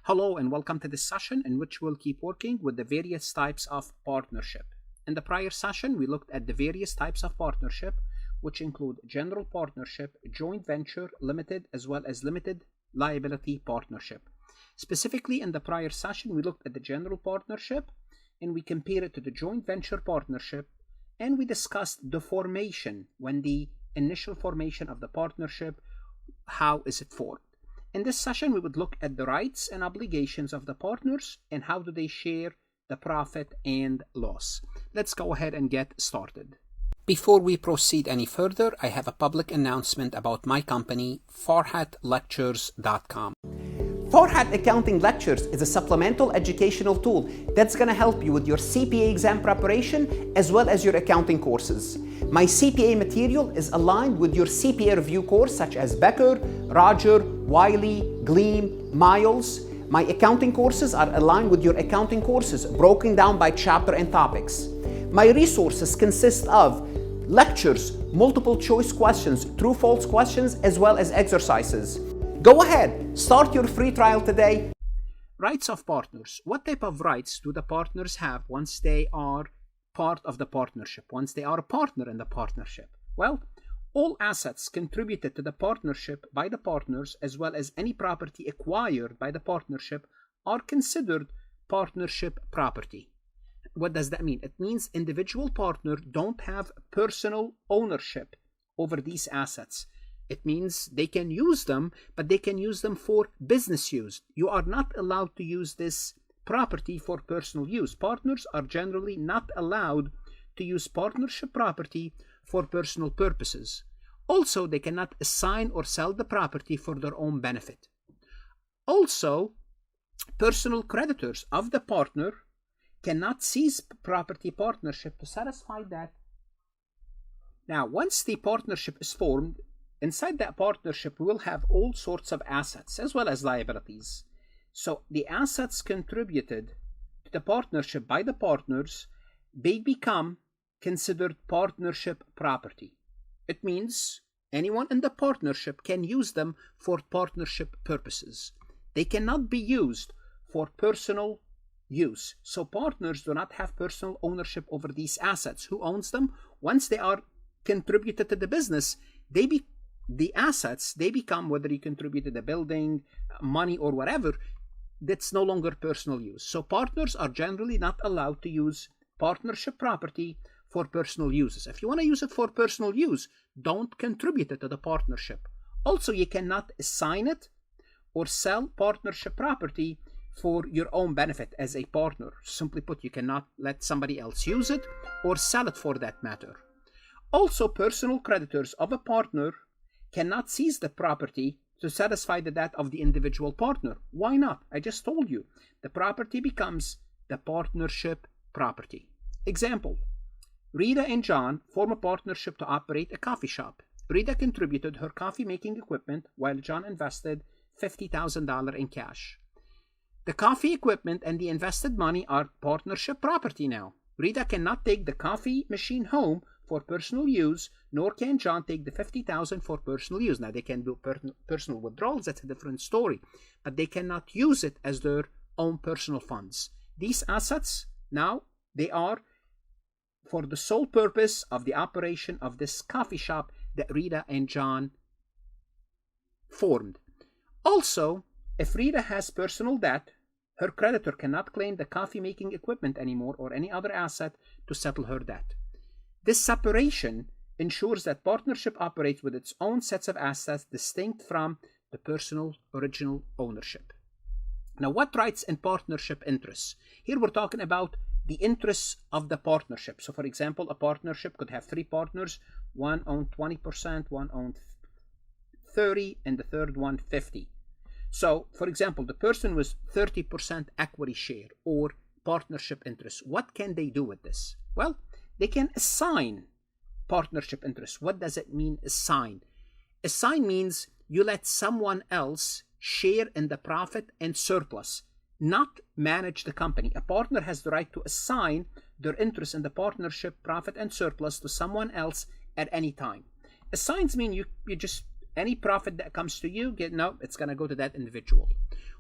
Hello and welcome to this session in which we'll keep working with the various types of partnership. In the prior session, we looked at the various types of partnership, which include general partnership, joint venture, limited, as well as limited liability partnership. Specifically, in the prior session, we looked at the general partnership and we compared it to the joint venture partnership, and we discussed the formation, when the initial formation of the partnership, how is it formed. In this session, we would look at the rights and obligations of the partners and how do they share the profit and loss. Let's go ahead and get started. Before we proceed any further, I have a public announcement about my company, farhatlectures.com. Farhat Accounting Lectures is a supplemental educational tool that's going to help you with your CPA exam preparation as well as your accounting courses. My CPA material is aligned with your CPA review course such as Becker, Roger, Wiley, Gleam, Miles. My accounting courses are aligned with your accounting courses broken down by chapter and topics. My resources consist of lectures, multiple choice questions, true-false questions, as well as exercises. Go ahead, start your free trial today. Rights of partners. What type of rights do the partners have once they are part of the partnership, once they are a partner in the partnership? Well, all assets contributed to the partnership by the partners, as well as any property acquired by the partnership, are considered partnership property. What does that mean? It means individual partners don't have personal ownership over these assets. It means they can use them, but they can use them for business use. You are not allowed to use this property for personal use. Partners are generally not allowed to use partnership property for personal purposes. Also, they cannot assign or sell the property for their own benefit. Also, personal creditors of the partner cannot seize property partnership to satisfy that. Now, once the partnership is formed, inside that partnership, we will have all sorts of assets as well as liabilities. So the assets contributed to the partnership by the partners, they become considered partnership property. It means anyone in the partnership can use them for partnership purposes. They cannot be used for personal use. So partners do not have personal ownership over these assets. Who owns them? Once they are contributed to the business, the assets, they become, whether you contributed a building, money, or whatever, that's no longer personal use. So partners are generally not allowed to use partnership property for personal uses. If you want to use it for personal use, don't contribute it to the partnership. Also, you cannot assign it or sell partnership property for your own benefit as a partner. Simply put, you cannot let somebody else use it or sell it for that matter. Also, personal creditors of a partner cannot seize the property to satisfy the debt of the individual partner. Why not? I just told you. The property becomes the partnership property. Example, Rita and John form a partnership to operate a coffee shop. Rita contributed her coffee making equipment while John invested $50,000 in cash. The coffee equipment and the invested money are partnership property now. Rita cannot take the coffee machine home for personal use, nor can John take the $50,000 for personal use. Now, they can do personal withdrawals, that's a different story, but they cannot use it as their own personal funds. These assets, now, they are for the sole purpose of the operation of this coffee shop that Rita and John formed. Also, if Rita has personal debt, her creditor cannot claim the coffee making equipment anymore or any other asset to settle her debt. This separation ensures that partnership operates with its own sets of assets distinct from the personal original ownership. Now, what rights and partnership interests? Here we're talking about the interests of the partnership. So, for example, a partnership could have three partners. One owned 20%, one owned 30%, and the third one 50%. So, for example, the person with 30% equity share or partnership interest, what can they do with this? Well, they can assign partnership interest. What does it mean, assign? Assign means you let someone else share in the profit and surplus, not manage the company. A partner has the right to assign their interest in the partnership profit and surplus to someone else at any time. Assigns mean you just, any profit that comes to you, no, it's going to go to that individual.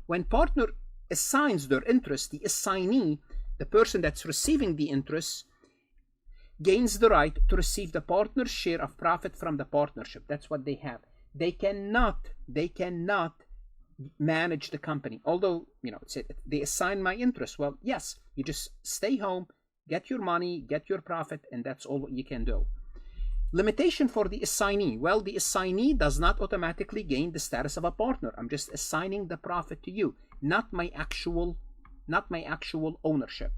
When partner assigns their interest, the assignee, the person that's receiving the interest, gains the right to receive the partner's share of profit from the partnership. That's what they have. They cannot manage the company. Although, they assign my interest. Well, yes, you just stay home, get your money, get your profit, and that's all you can do. Limitation for the assignee. Well, the assignee does not automatically gain the status of a partner. I'm just assigning the profit to you, not my actual ownership.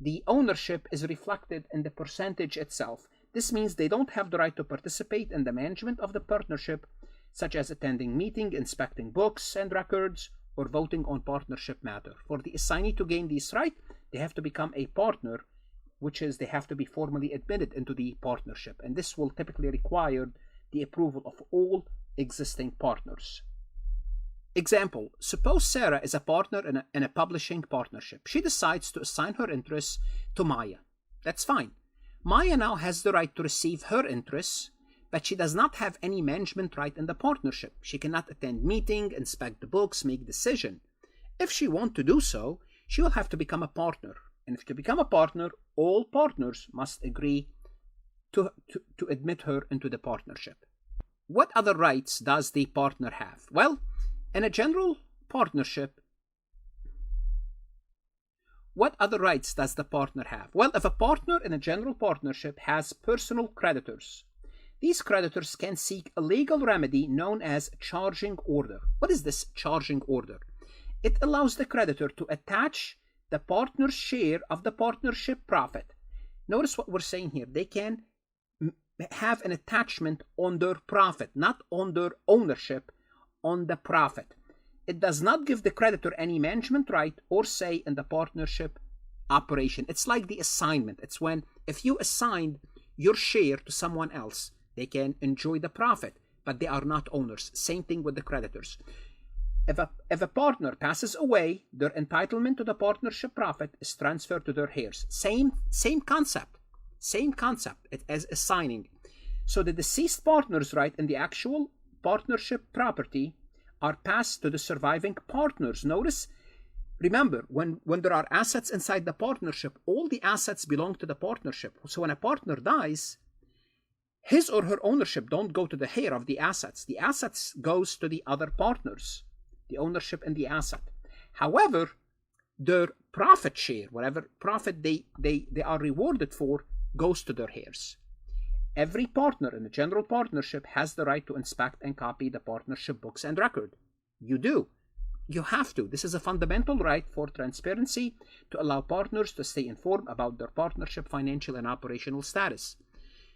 The ownership is reflected in the percentage itself. This means they don't have the right to participate in the management of the partnership, such as attending meeting, inspecting books and records, or voting on partnership matter. For the assignee to gain this right, they have to become a partner, which is they have to be formally admitted into the partnership. And this will typically require the approval of all existing partners. Example, suppose Sarah is a partner in a publishing partnership. She decides to assign her interests to Maya. That's fine. Maya now has the right to receive her interests, but she does not have any management right in the partnership. She cannot attend meeting, inspect the books, make decision. If she wants to do so, she will have to become a partner. And if to become a partner, all partners must agree to admit her into the partnership. What other rights does the partner have? Well, in a general partnership, what other rights does the partner have? Well, if a partner in a general partnership has personal creditors, these creditors can seek a legal remedy known as charging order. What is this charging order? It allows the creditor to attach the partner's share of the partnership profit. Notice what we're saying here. They can have an attachment on their profit, not on their ownership, on the profit. It does not give the creditor any management right or say in the partnership operation. It's like the assignment. It's when if you assigned your share to someone else, they can enjoy the profit, but they are not owners. Same thing with the creditors. If a partner passes away, their entitlement to the partnership profit is transferred to their heirs. Same concept. Same concept as assigning. So the deceased partner's right in the actual partnership property are passed to the surviving partners. Notice, remember, when there are assets inside the partnership, all the assets belong to the partnership. So when a partner dies, his or her ownership don't go to the heir of the assets. The assets goes to the other partners, the ownership in the asset. However, their profit share, whatever profit they are rewarded for, goes to their heirs. Every partner in a general partnership has the right to inspect and copy the partnership books and record. You do. You have to. This is a fundamental right for transparency to allow partners to stay informed about their partnership financial and operational status.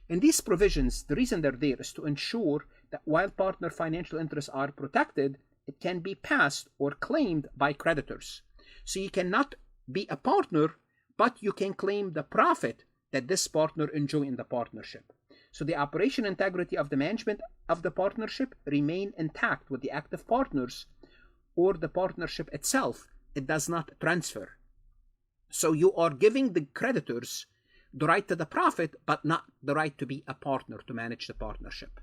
And these provisions, the reason they're there is to ensure that while partner financial interests are protected, it can be passed or claimed by creditors. So you cannot be a partner, but you can claim the profit that this partner enjoy in the partnership. So the operation integrity of the management of the partnership remain intact with the active partners or the partnership itself. It does not transfer. So you are giving the creditors the right to the profit, but not the right to be a partner to manage the partnership.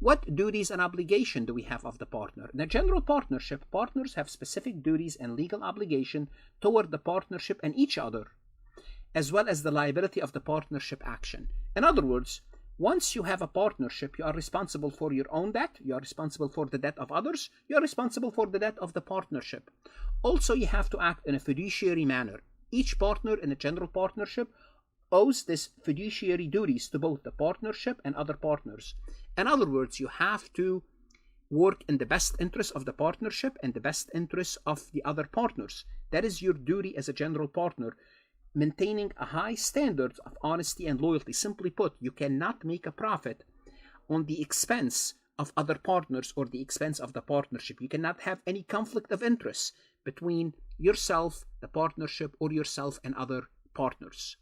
What duties and obligation do we have of the partner? In a general partnership, partners have specific duties and legal obligation toward the partnership and each other, as well as the liability of the partnership action. In other words, once you have a partnership, you are responsible for your own debt, you are responsible for the debt of others, you are responsible for the debt of the partnership. Also, you have to act in a fiduciary manner. Each partner in a general partnership owes this fiduciary duties to both the partnership and other partners. In other words, you have to work in the best interest of the partnership and the best interest of the other partners. That is your duty as a general partner, maintaining a high standard of honesty and loyalty. Simply put, you cannot make a profit on the expense of other partners or the expense of the partnership. You cannot have any conflict of interest between yourself, the partnership, or yourself and other partners.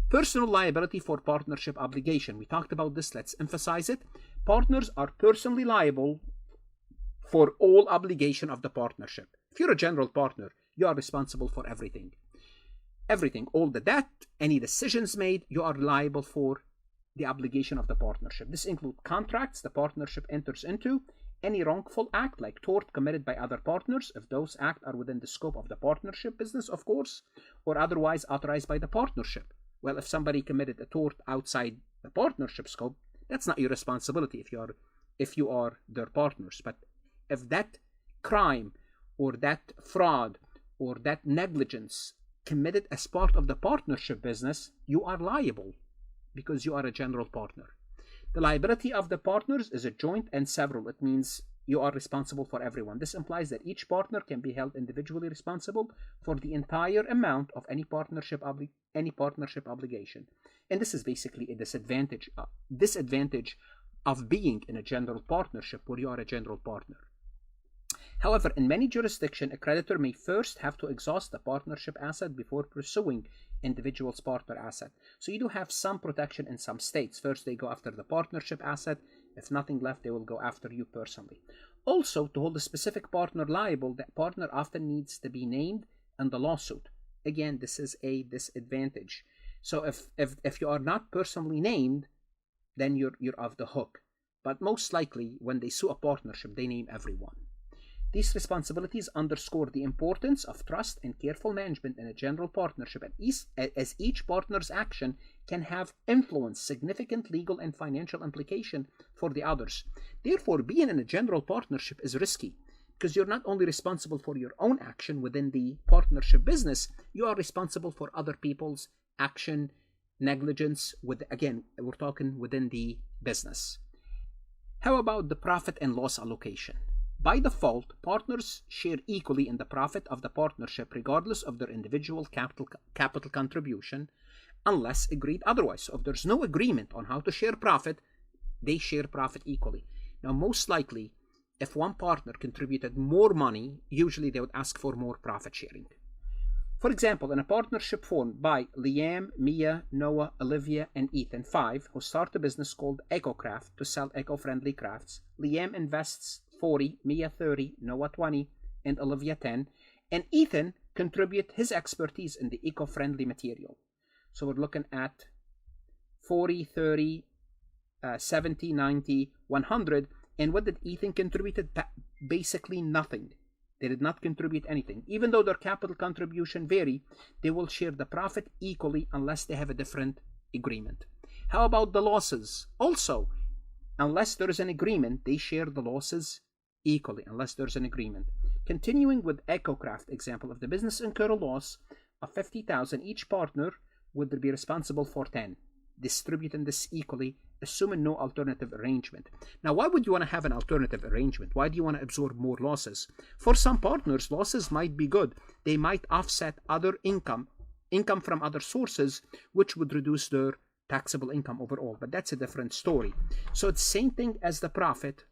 Personal liability for partnership obligation. We talked about this. Let's emphasize it. Partners are personally liable for all obligation of the partnership. If you're a general partner, you are responsible for everything. Everything, all the debt, any decisions made, you are liable for the obligation of the partnership. This includes contracts the partnership enters into, any wrongful act like tort committed by other partners, if those acts are within the scope of the partnership business, of course, or otherwise authorized by the partnership. Well, if somebody committed a tort outside the partnership scope, that's not your responsibility if you are their partners. But if that crime or that fraud or that negligence committed as part of the partnership business, you are liable because you are a general partner. The liability of the partners is a joint and several. It means you are responsible for everyone. This implies that each partner can be held individually responsible for the entire amount of any partnership obligation. And this is basically a disadvantage of being in a general partnership where you are a general partner. However, in many jurisdictions, a creditor may first have to exhaust the partnership asset before pursuing individual's partner asset. So you do have some protection in some states. First, they go after the partnership asset. If nothing left, they will go after you personally. Also, to hold a specific partner liable, that partner often needs to be named in the lawsuit. Again, this is a disadvantage. So if you are not personally named, then you're off the hook. But most likely, when they sue a partnership, they name everyone. These responsibilities underscore the importance of trust and careful management in a general partnership, as each partner's action can have influence, significant legal and financial implication for the others. Therefore, being in a general partnership is risky because you're not only responsible for your own action within the partnership business, you are responsible for other people's action, negligence, again, we're talking within the business. How about the profit and loss allocation? By default, partners share equally in the profit of the partnership regardless of their individual capital contribution unless agreed otherwise. So if there's no agreement on how to share profit, they share profit equally. Now, most likely, if one partner contributed more money, usually they would ask for more profit sharing. For example, in a partnership formed by Liam, Mia, Noah, Olivia, and Ethan, 5, who start a business called EcoCraft to sell eco-friendly crafts, Liam invests 40, Mia 30, Noah 20, and Olivia 10, and Ethan contribute his expertise in the eco-friendly material. So we're looking at 40, 30, 70, 90, 100, and what did Ethan contribute? Basically nothing. They did not contribute anything. Even though their capital contribution vary, they will share the profit equally unless they have a different agreement. How about the losses? Also, unless there is an agreement, they share the losses equally, unless there's an agreement. Continuing with EcoCraft example, if the business incur a loss of $50,000, each partner would be responsible for 10, distributing this equally, assuming no alternative arrangement. Now, why would you want to have an alternative arrangement? Why do you want to absorb more losses? For some partners, losses might be good. They might offset other income from other sources, which would reduce their taxable income overall, but that's a different story. So it's the same thing as the profit.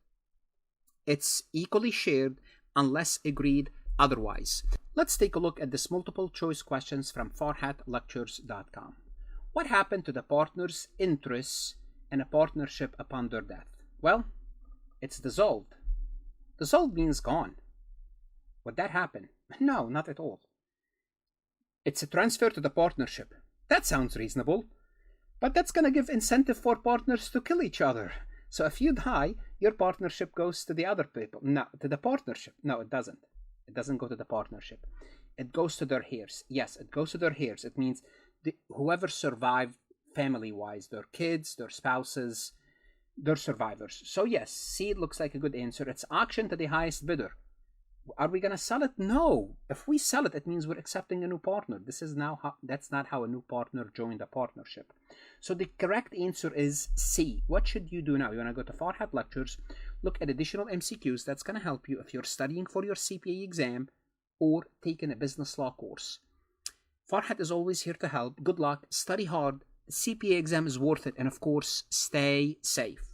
It's equally shared unless agreed otherwise. Let's take a look at this multiple choice questions from farhatlectures.com. What happened to the partner's interests in a partnership upon their death? Well, it's dissolved. Dissolved means gone. Would that happen? No, not at all. It's a transfer to the partnership. That sounds reasonable. But that's going to give incentive for partners to kill each other. So if you die, your partnership goes to the other people. No, to the partnership. No, it doesn't. It doesn't go to the partnership. It goes to their heirs. Yes, it goes to their heirs. It means whoever survived family-wise, their kids, their spouses, their survivors. So yes, C looks like a good answer. It's auction to the highest bidder. Are we going to sell it? No. If we sell it, it means we're accepting a new partner. That's not how a new partner joined a partnership. So the correct answer is C. What should you do now? You want to go to Farhat Lectures, look at additional MCQs. That's going to help you if you're studying for your CPA exam or taking a business law course. Farhat is always here to help. Good luck. Study hard. The CPA exam is worth it. And of course, stay safe.